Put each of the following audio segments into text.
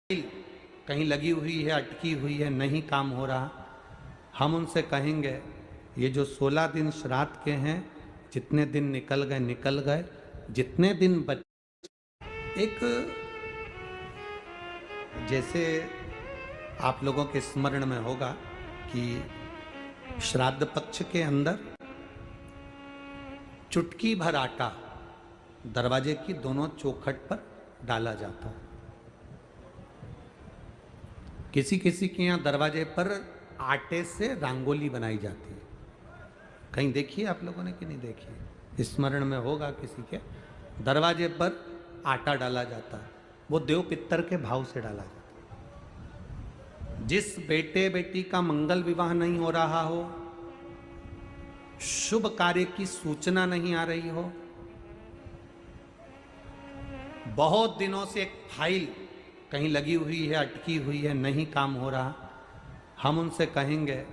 कहीं लगी हुई है, अटकी हुई है, नहीं काम हो रहा, हम उनसे कहेंगे ये जो 16 दिन श्राद्ध के हैं, जितने दिन निकल गए निकल गए, जितने दिन बच एक जैसे आप लोगों के स्मरण में होगा कि श्राद्ध पक्ष के अंदर चुटकी भर आटा दरवाजे की दोनों चौखट पर डाला जाता है। किसी किसी के यहाँ दरवाजे पर आटे से रंगोली बनाई जाती है। कहीं देखिए आप लोगों ने कि नहीं देखी, स्मरण में होगा किसी के, दरवाजे पर आटा डाला जाता है। वो देव पितर के भाव से डाला जाता है। जिस बेटे बेटी का मंगल विवाह नहीं हो रहा हो, शुभ कार्य की सूचना नहीं आ रही हो, बहुत दिनों से एक फाइल कहीं लगी हुई है, अटकी हुई है, नहीं काम हो रहा, हम उनसे कहेंगे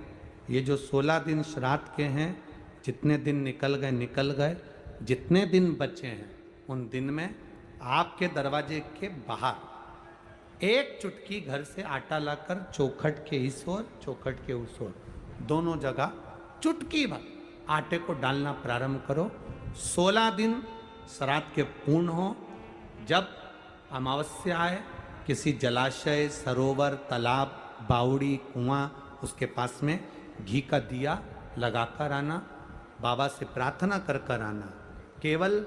ये जो 16 दिन श्राद्ध के हैं, जितने दिन निकल गए निकल गए, जितने दिन बचे हैं उन दिन में आपके दरवाजे के बाहर एक चुटकी घर से आटा लाकर चौखट के इस ओर चौखट के उस ओर दोनों जगह चुटकी भर आटे को डालना प्रारंभ करो। 16 दिन श्राद्ध के पूर्ण हो। जब अमावस्या आए, किसी जलाशय, सरोवर, तालाब, बावड़ी, कुआं, उसके पास में घी का दिया लगाकर आना, बाबा से प्रार्थना कर कर आना। केवल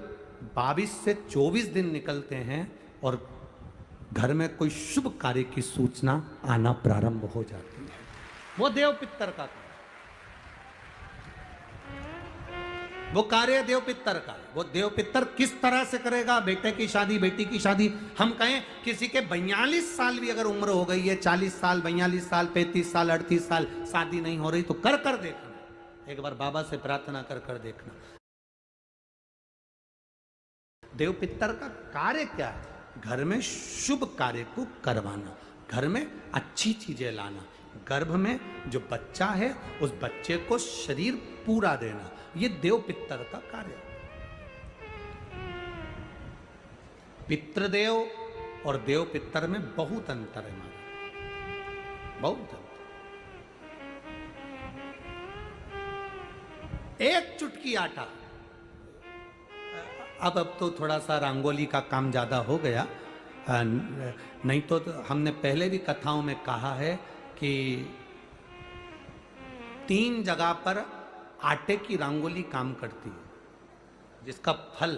22 से 24 दिन निकलते हैं और घर में कोई शुभ कार्य की सूचना आना प्रारंभ हो जाती है। वो देव पितर का कार्य, वो कार्य देव पितर का। वो देव पितर किस तरह से करेगा? बेटे की शादी, बेटी की शादी, हम कहें किसी के 42 साल भी अगर उम्र हो गई है, 40 साल, 42 साल, 35 साल, 38 साल, शादी नहीं हो रही, तो कर कर देखना, एक बार बाबा से प्रार्थना कर कर देखना। देव पितर का कार्य क्या है? घर में शुभ कार्य को करवाना, घर में अच्छी चीजें लाना, गर्भ में जो बच्चा है उस बच्चे को शरीर पूरा देना, ये देव पितर का कार्य है। पितृदेव और देव पितर में बहुत अंतर है, बहुत अंतर। एक चुटकी आटा, अब तो थोड़ा सा रंगोली का काम ज़्यादा हो गया, नहीं तो हमने पहले भी कथाओं में कहा है कि 3 जगह पर आटे की रंगोली काम करती है, जिसका फल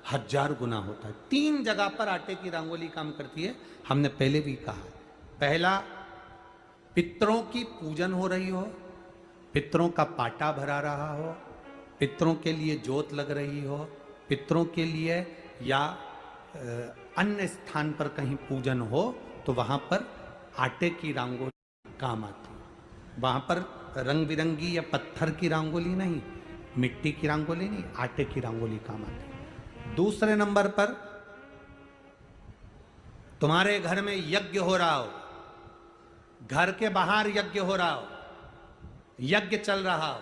1000 गुना होता है। 3 जगह पर आटे की रंगोली काम करती है, हमने पहले भी कहा। पहला, पितरों की पूजन हो रही हो, पितरों का पाटा भरा रहा हो, पितरों के लिए जोत लग रही हो, पितरों के लिए या अन्य स्थान पर कहीं पूजन हो, तो वहाँ पर आटे की रंगोली काम आती है। वहाँ पर रंग बिरंगी या पत्थर की रंगोली नहीं, मिट्टी की रंगोली नहीं, आटे की रंगोली काम आती है। दूसरे नंबर पर, तुम्हारे घर में यज्ञ हो रहा हो, घर के बाहर यज्ञ हो रहा हो, यज्ञ चल रहा हो,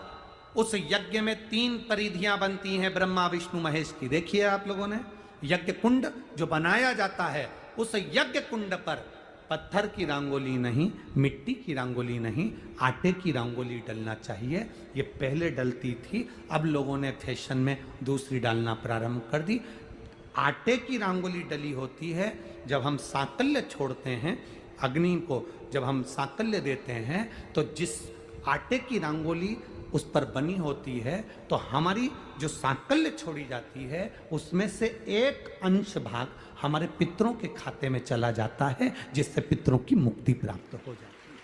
उस यज्ञ में 3 परिधियां बनती हैं ब्रह्मा विष्णु महेश की। देखिए आप लोगों ने, यज्ञ कुंड जो बनाया जाता है, उस यज्ञ कुंड पर पत्थर की रंगोली नहीं, मिट्टी की रंगोली नहीं, आटे की रंगोली डलना चाहिए। ये पहले डलती थी, अब लोगों ने फैशन में दूसरी डालना प्रारंभ कर दी। आटे की रंगोली डली होती है जब हम साकल्य छोड़ते हैं, अग्नि को जब हम साकल्य देते हैं, तो जिस आटे की रंगोली उस पर बनी होती है, तो हमारी जो सांकल्य छोड़ी जाती है, उसमें से एक अंश भाग हमारे पितरों के खाते में चला जाता है, जिससे पितरों की मुक्ति प्राप्त हो जाती है।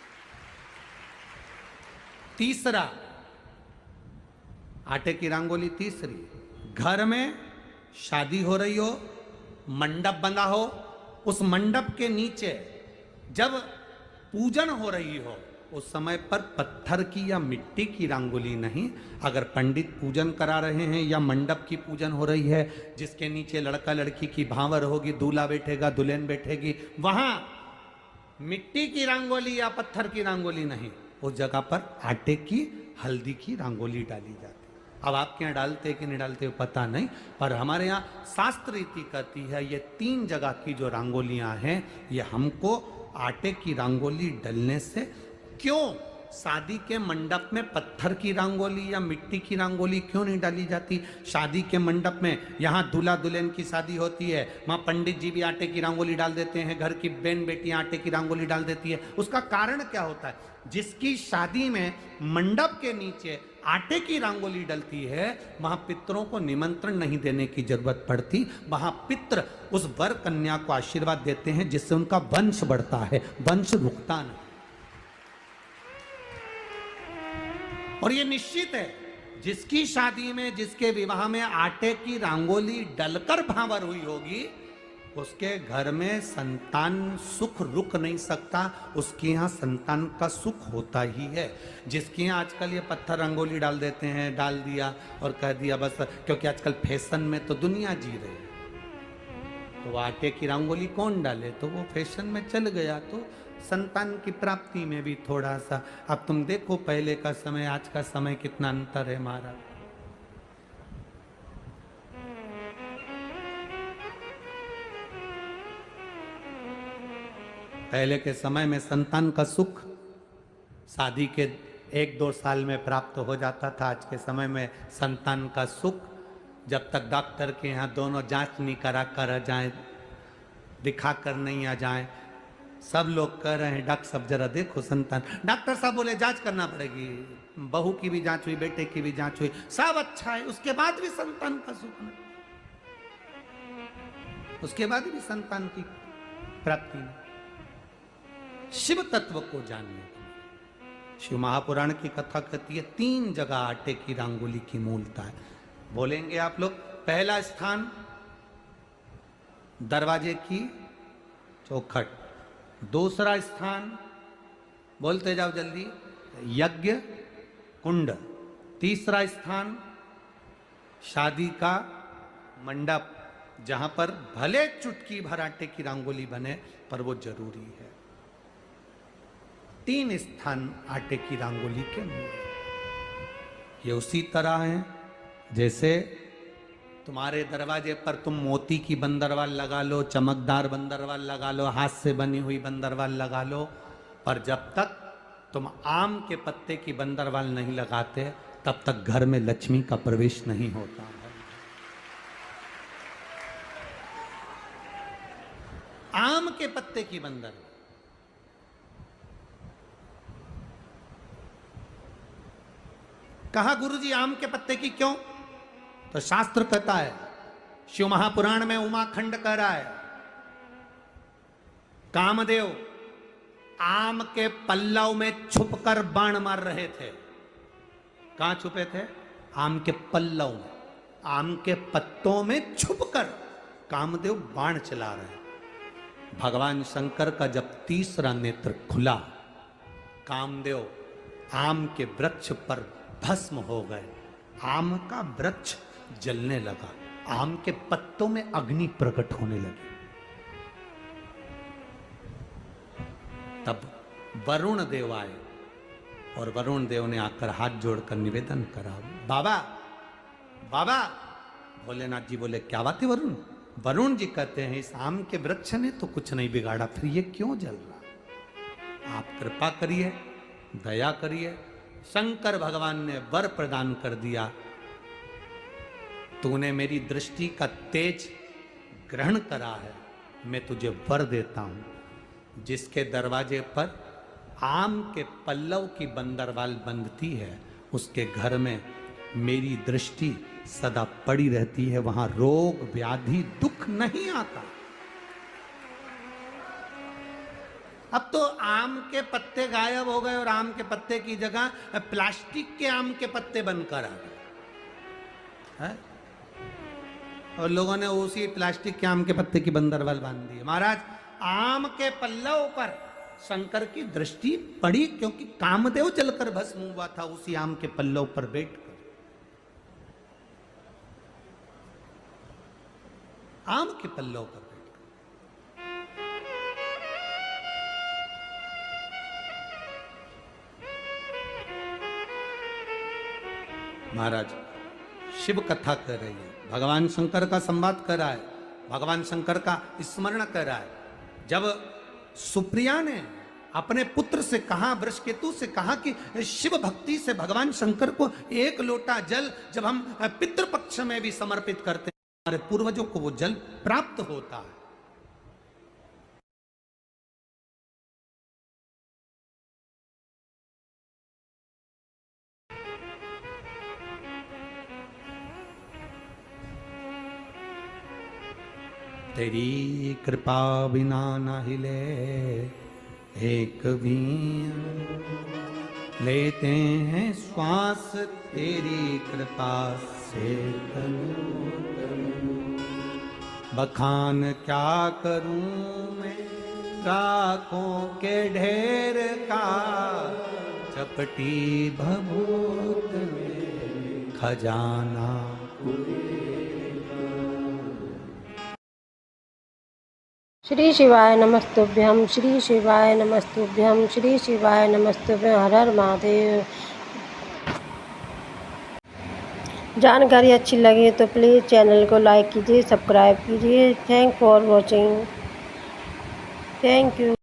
तीसरा, आटे की रंगोली तीसरी, घर में शादी हो रही हो, मंडप बंधा हो, उस मंडप के नीचे जब पूजन हो रही हो, उस समय पर पत्थर की या मिट्टी की रंगोली नहीं। अगर पंडित पूजन करा रहे हैं या मंडप की पूजन हो रही है, जिसके नीचे लड़का लड़की की भांवर होगी, दूल्हा बैठेगा, दुल्हन बैठेगी, वहां मिट्टी की रंगोली या पत्थर की रंगोली नहीं, उस जगह पर आटे की, हल्दी की रंगोली डाली जाती है। अब आपके यहाँ डालते कि नहीं डालते पता नहीं, पर हमारे यहाँ शास्त्र रीति कहती है ये 3 जगह की जो रंगोलियाँ हैं, ये हमको आटे की रंगोली डलने से क्यों शादी के मंडप में पत्थर की रंगोली या मिट्टी की रंगोली क्यों नहीं डाली जाती? शादी के मंडप में यहाँ दूल्हा दुल्हन की शादी होती है, वहाँ पंडित जी भी आटे की रंगोली डाल देते हैं, घर की बहन बेटियां आटे की रंगोली डाल देती है। उसका कारण क्या होता है? जिसकी शादी में मंडप के नीचे आटे की रंगोली डलती है, वहां पितरों को निमंत्रण नहीं देने की जरूरत पड़ती। वहां पितर उस वर कन्या को आशीर्वाद देते हैं, जिससे उनका वंश बढ़ता है, वंश रुकता नहीं। और ये निश्चित है, जिसकी शादी में, जिसके विवाह में आटे की रंगोली डलकर भांवर हुई होगी, उसके घर में संतान सुख रुक नहीं सकता, उसके यहाँ संतान का सुख होता ही है। जिसके यहाँ आजकल ये पत्थर रंगोली डाल देते हैं, डाल दिया और कह दिया बस, क्योंकि आजकल फैशन में तो दुनिया जी रही है, तो वो आटे की रंगोली कौन डाले, तो वो फैशन में चल गया। तो संतान की प्राप्ति में भी थोड़ा सा, अब तुम देखो पहले का समय आज का समय कितना अंतर है महाराज। पहले के समय में संतान का सुख शादी के 1-2 साल में प्राप्त हो जाता था। आज के समय में संतान का सुख जब तक डॉक्टर के यहाँ दोनों जांच नहीं करा कर जाए, दिखा कर नहीं आ जाए। सब लोग कह रहे हैं डॉक्टर साहब जरा देखो संतान, डॉक्टर साहब बोले जांच करना पड़ेगी, बहू की भी जांच हुई, बेटे की भी जांच हुई, सब अच्छा है, उसके बाद भी संतान का सुख नहीं, उसके बाद भी संतान की प्राप्ति नहीं। शिव तत्व को जानने के लिए शिव महापुराण की कथा कहती है 3 जगह आटे की रंगोली की मूलता है। बोलेंगे आप लोग। पहला स्थान दरवाजे की चौखट, दूसरा स्थान बोलते जाओ जल्दी यज्ञ कुंड, तीसरा स्थान शादी का मंडप, जहां पर भले चुटकी भर आटे की रंगोली बने पर वो जरूरी है। 3 स्थान आटे की रंगोली के मूल। ये उसी तरह है जैसे तुम्हारे दरवाजे पर तुम मोती की बंदरवाल लगा लो, चमकदार बंदरवाल लगा लो, हाथ से बनी हुई बंदरवाल लगा लो, पर जब तक तुम आम के पत्ते की बंदरवाल नहीं लगाते तब तक घर में लक्ष्मी का प्रवेश नहीं होता है। आम के पत्ते की बंदर, कहा गुरुजी आम के पत्ते की क्यों? तो शास्त्र कहता है, शिव महापुराण में उमाखंड कह रहा है, कामदेव आम के पल्लव में छुपकर बाण मार रहे थे। कहां छुपे थे? आम के पल्लव में, आम के पत्तों में छुपकर कामदेव बाण चला रहे। भगवान शंकर का जब तीसरा नेत्र खुला, कामदेव आम के वृक्ष पर भस्म हो गए, आम का वृक्ष जलने लगा, आम के पत्तों में अग्नि प्रकट होने लगी। तब वरुण देव आए और वरुण देव ने आकर हाथ जोड़कर निवेदन करा, बाबा बाबा। भोलेनाथ जी बोले क्या बात है वरुण? वरुण जी कहते हैं इस आम के वृक्ष ने तो कुछ नहीं बिगाड़ा, फिर ये क्यों जल रहा? आप कृपा करिए, दया करिए। शंकर भगवान ने वर प्रदान कर दिया, तूने मेरी दृष्टि का तेज ग्रहण करा है, मैं तुझे वर देता हूं। जिसके दरवाजे पर आम के पल्लव की बंदरवाल बंधती है, उसके घर में मेरी दृष्टि सदा पड़ी रहती है, वहां रोग व्याधि दुख नहीं आता। अब तो आम के पत्ते गायब हो गए और आम के पत्ते की जगह प्लास्टिक के आम के पत्ते बनकर आ गए, और लोगों ने उसी प्लास्टिक के आम के पत्ते की बंदरवाल बांध दी। महाराज आम के पल्लव पर शंकर की दृष्टि पड़ी, क्योंकि कामदेव जलकर भस्म हुआ था उसी आम के पल्लव पर बैठकर। आम के पल्लव पर बैठकर महाराज शिव कथा कर रही है, भगवान शंकर का संवाद कर रहा है, भगवान शंकर का स्मरण कर रहा है। जब सुप्रिया ने अपने पुत्र से कहा, वृषकेतु से कहा कि शिव भक्ति से भगवान शंकर को एक लोटा जल जब हम पितृपक्ष में भी समर्पित करते हैं, हमारे पूर्वजों को वो जल प्राप्त होता है। तेरी कृपा बिना न हिले एक भी, लेते हैं श्वास तेरी कृपा से बखान क्या करूं मैं राखों के ढेर का, चपटी भभूत में खजाना। श्री शिवाय नमस्तुभ्यम, श्री शिवाय नमस्तुभ्यम, श्री शिवाय नमस्तुभ्यम। हर हर महादेव। जानकारी अच्छी लगे तो प्लीज़ चैनल को लाइक कीजिए, सब्सक्राइब कीजिए। Thank for watching. Thank you.